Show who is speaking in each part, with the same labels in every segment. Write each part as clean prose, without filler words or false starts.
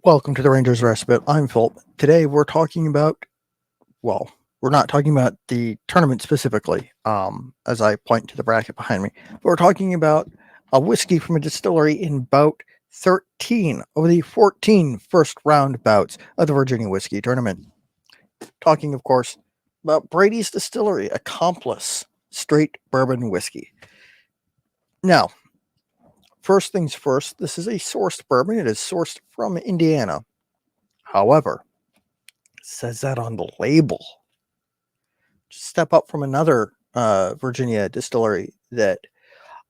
Speaker 1: Welcome to the Rangers Respite. I'm Philip. Today we're talking about, well, we're not talking about the tournament specifically, as I point to the bracket behind me, but we're talking about a whiskey from a distillery in bout 13 of the 14 first round bouts of the Virginia Whiskey Tournament. Talking, of course, about Brady's Distillery Accomplice straight bourbon whiskey. Now, first things first, this is a sourced bourbon. It is sourced from Indiana. However, it says that on the label. Just step up from another Virginia distillery that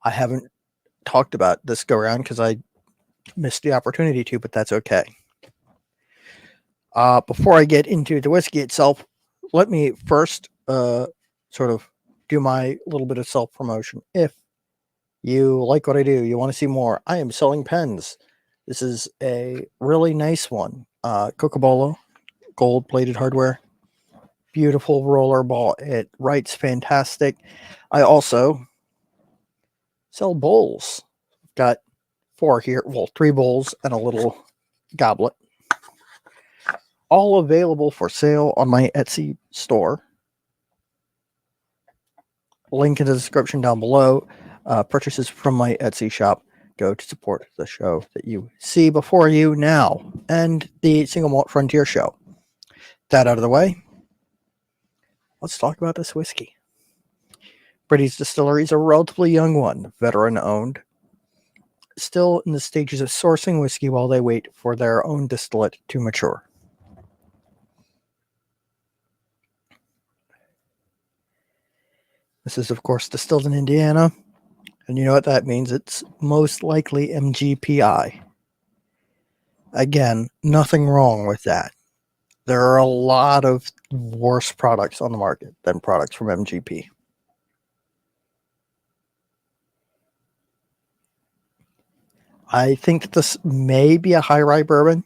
Speaker 1: I haven't talked about this go around because I missed the opportunity to, but that's okay. Before I get into the whiskey itself, let me first sort of do my little bit of self-promotion. If you like what I do, you want to see more, I am selling pens. This is a really nice one. Cocobolo, gold-plated hardware. Beautiful roller ball. It writes fantastic. I also sell bowls. Got 4 here. Well, 3 bowls and a little goblet. All available for sale on my Etsy store. Link in the description down below. Purchases from my Etsy shop go to support the show that you see before you now and the Single Malt Frontier show. That out of the way, let's talk about this whiskey. Brady's Distillery is a relatively young one, veteran owned. Still in the stages of sourcing whiskey while they wait for their own distillate to mature. This is, of course, distilled in Indiana. And you know what that means? It's most likely MGPI. Again, nothing wrong with that. There are a lot of worse products on the market than products from MGP. I think this may be a high rye bourbon.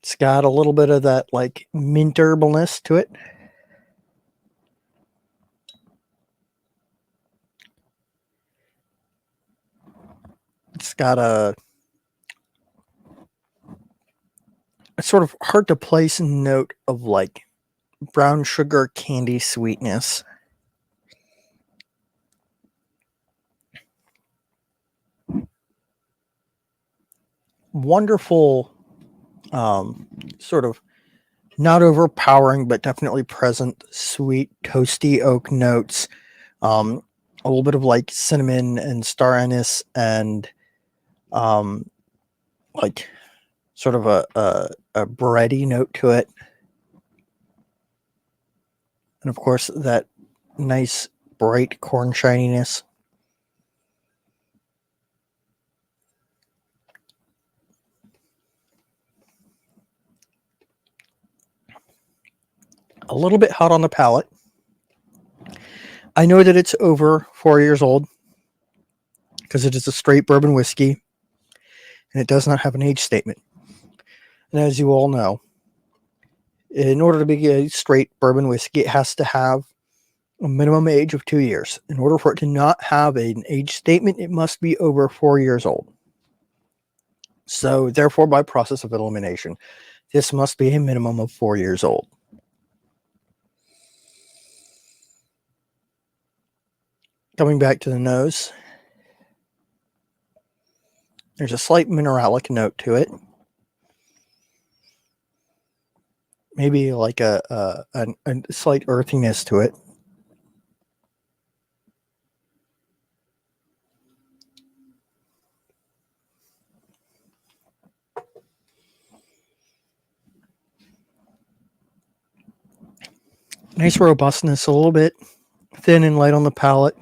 Speaker 1: It's got a little bit of that like mint herbalness to it. It's got a sort of hard to place note of like brown sugar candy sweetness. Wonderful, sort of not overpowering, but definitely present, sweet, toasty oak notes. A little bit of like cinnamon and star anise and like sort of a bready note to it. And of course, that nice bright corn shininess. A little bit hot on the palate. I know that it's over 4 years old because it is a straight bourbon whiskey and it does not have an age statement. And as you all know, in order to be a straight bourbon whiskey, it has to have a minimum age of 2 years. In order for it to not have an age statement, it must be over 4 years old. So therefore, by process of elimination, this must be a minimum of 4 years old. Coming back to the nose, there's a slight mineralic note to it. Maybe like a slight earthiness to it. Nice robustness, a little bit thin and light on the palate.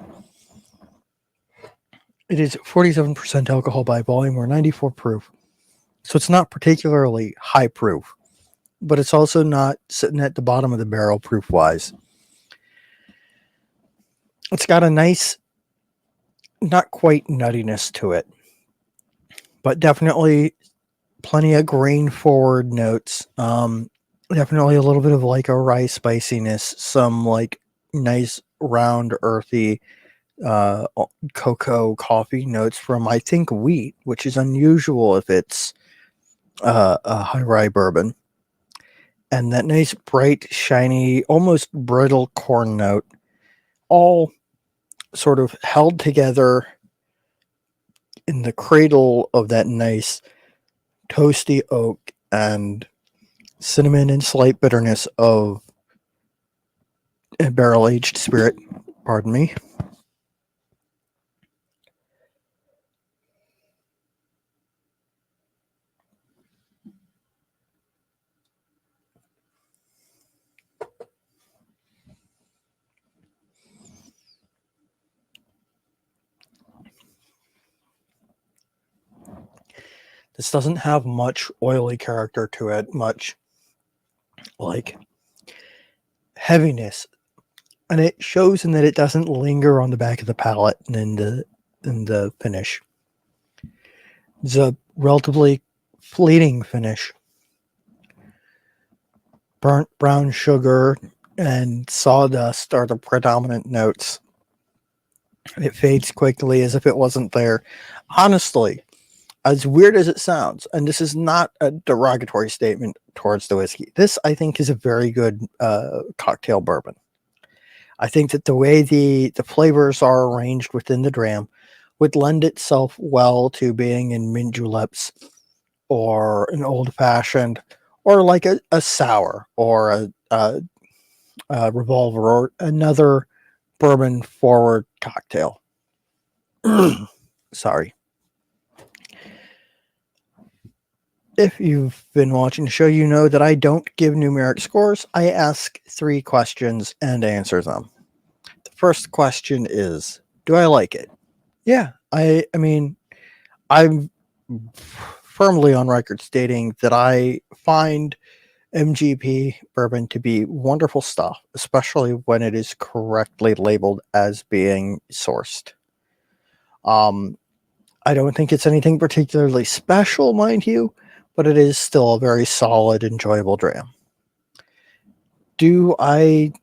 Speaker 1: It is 47% alcohol by volume or 94 proof. So it's not particularly high proof, but it's also not sitting at the bottom of the barrel proof wise. It's got a nice, not quite nuttiness to it, but definitely plenty of grain forward notes. Definitely a little bit of like a rye spiciness, some like nice round earthy cocoa coffee notes from I think wheat, which is unusual if it's a high rye bourbon, and that nice, bright, shiny, almost brittle corn note, all sort of held together in the cradle of that nice, toasty oak and cinnamon and slight bitterness of a barrel aged spirit. Pardon me. This doesn't have much oily character to it, much like heaviness, and it shows in that it doesn't linger on the back of the palate and in the finish. It's a relatively fleeting finish. Burnt brown sugar and sawdust are the predominant notes. It fades quickly as if it wasn't there. Honestly, as weird as it sounds, and this is not a derogatory statement towards the whiskey, this I think is a very good cocktail bourbon. I think that the way the flavors are arranged within the dram would lend itself well to being in mint juleps or an old fashioned or like a sour or a revolver or another bourbon forward cocktail. Sorry. If you've been watching the show, you know that I don't give numeric scores. I ask 3 questions and answer them. The first question is, do I like it? Yeah, I mean, I'm firmly on record stating that I find MGP bourbon to be wonderful stuff, especially when it is correctly labeled as being sourced. I don't think it's anything particularly special, mind you, but it is still a very solid, enjoyable dram. Do I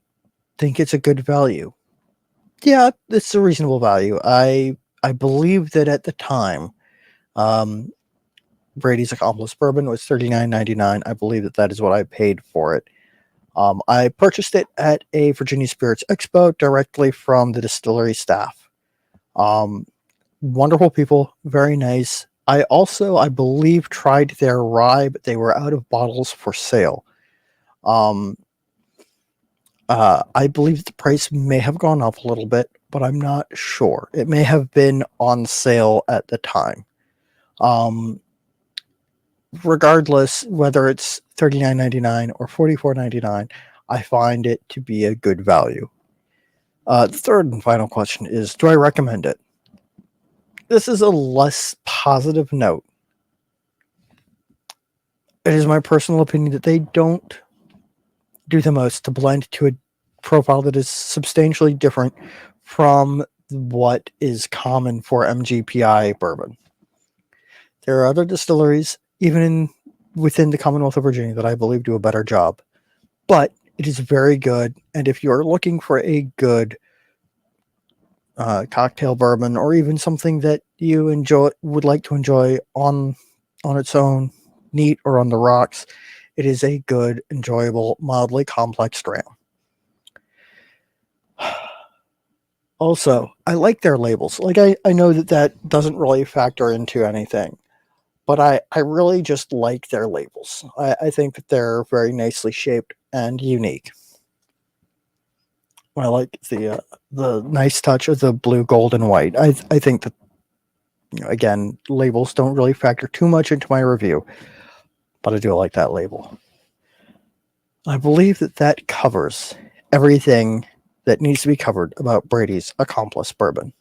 Speaker 1: think it's a good value? Yeah, it's a reasonable value. I believe that at the time, Brady's Accomplice bourbon was $39.99. I believe that is what I paid for it. I purchased it at a Virginia Spirits Expo directly from the distillery staff. Wonderful people, very nice. I also, I believe, tried their rye, but they were out of bottles for sale. I believe the price may have gone up a little bit, but I'm not sure. It may have been on sale at the time. Regardless, whether it's $39.99 or $44.99, I find it to be a good value. The third and final question is, do I recommend it? This is a less positive note. It is my personal opinion that they don't do the most to blend to a profile that is substantially different from what is common for MGPI bourbon. There are other distilleries, even within the Commonwealth of Virginia, that I believe do a better job. But it is very good, and if you're looking for a good cocktail bourbon, or even something that you would like to enjoy on its own, neat or on the rocks, it is a good, enjoyable, mildly complex dram. Also, I like their labels. Like I know that doesn't really factor into anything, but I really just like their labels. I think that they're very nicely shaped and unique. I like the nice touch of the blue, gold, and white. I think that, again, labels don't really factor too much into my review, but I do like that label. I believe that covers everything that needs to be covered about Brady's Accomplice bourbon.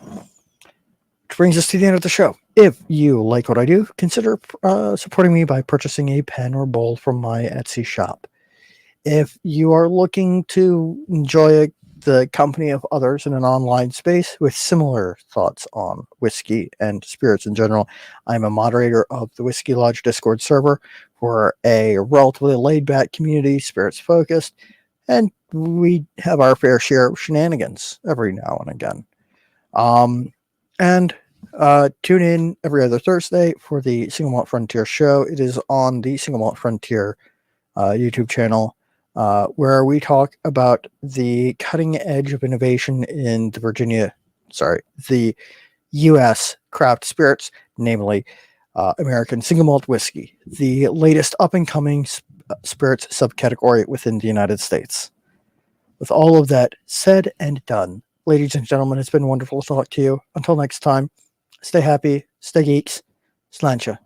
Speaker 1: Which brings us to the end of the show. If you like what I do, consider supporting me by purchasing a pen or bowl from my Etsy shop. If you are looking to enjoy the company of others in an online space with similar thoughts on whiskey and spirits in general, I'm a moderator of the Whiskey Lodge Discord server. We're a relatively laid-back community, spirits-focused, and we have our fair share of shenanigans every now and again. And Tune in every other Thursday for the Single Malt Frontier show. It is on the Single Malt Frontier YouTube channel, where we talk about the cutting edge of innovation in the U.S. craft spirits, namely American single malt whiskey, the latest up and coming spirits subcategory within the United States. With all of that said and done, ladies and gentlemen, it's been wonderful to talk to you. Until next time, stay happy, stay geeks, sláinte.